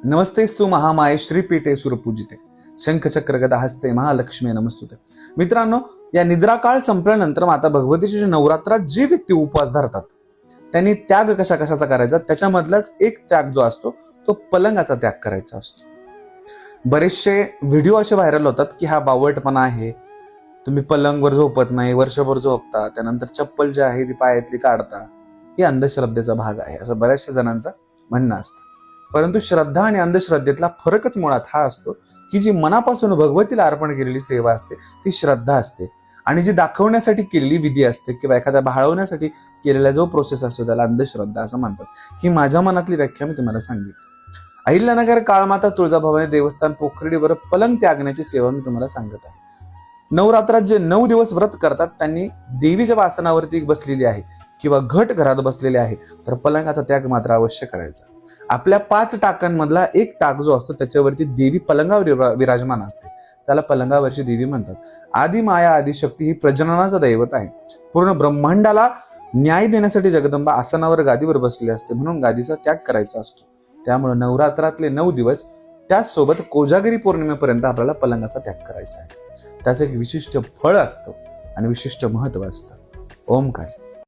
नमस्तेस्तु महामाये श्रीपीठे सुरपूजिते शंखचक्र गदा हस्ते महालक्ष्मी नमस्तुते। मित्रांनो, या निद्रा काळ संपल्यानंतर माता भगवतीच्या जे नवरात्रात जे व्यक्ती उपवास धरतात त्यांनी त्याग कशाचा करायचा, त्याच्यामधलाच एक त्याग जो असतो तो पलंगाचा त्याग करायचा असतो। बरेचसे व्हिडिओ असे व्हायरल होतात की हा बावटपणा आहे, तुम्ही पलंगवर झोपत नाही, वर्षभर झोपता, त्यानंतर चप्पल जी आहे ती पायातली काढता, ही अंधश्रद्धेचा भाग आहे असं बऱ्याचशा जणांचं म्हणणं असतं। परंतु श्रद्धा आणि अंधश्रद्धेतला फरकच मुळात हा असतो की जी मनापासून भगवतीला अर्पण केलेली सेवा असते ती श्रद्धा असते, आणि जी दाखवण्यासाठी केलेली विधी असते किंवा एखाद्या भाळवण्यासाठी केलेला जो प्रोसेस असतो त्याला अंधश्रद्धा असं म्हणतात। ही माझ्या मनातली व्याख्या मी तुम्हाला सांगितली। अहिल्यानगर काळमाता तुळजाभवानी देवस्थान पोखर्डीवर पलंग त्यागण्याची सेवा मी तुम्हाला सांगत आहे। नवरात्रात जे 9 दिवस व्रत करतात त्यांनी देवी जेव्हा आसनावरती बसलेली आहे किंवा घट घरात बसलेले आहे तर पलंगाचा त्याग मात्र अवश्य करायचा। आपल्या 5 टाकांमधला एक टाक जो असतो त्याच्यावरती देवी पलंगावर विराजमान असते, त्याला पलंगावरची देवी म्हणतात। आदी माया आदिशक्ती ही प्रजननाचा दैवत आहे। पूर्ण ब्रह्मांडाला न्याय देण्यासाठी जगदंबा आसनावर गादीवर बसलेली असते, म्हणून गादीचा त्याग करायचा असतो। त्यामुळे नवरात्रातले 9 दिवस त्याचसोबत कोजागिरी पौर्णिमेपर्यंत आपल्याला पलंगाचा त्याग करायचा आहे। त्याचं एक विशिष्ट फळ असतं आणि विशिष्ट महत्व असतं। ओम काली।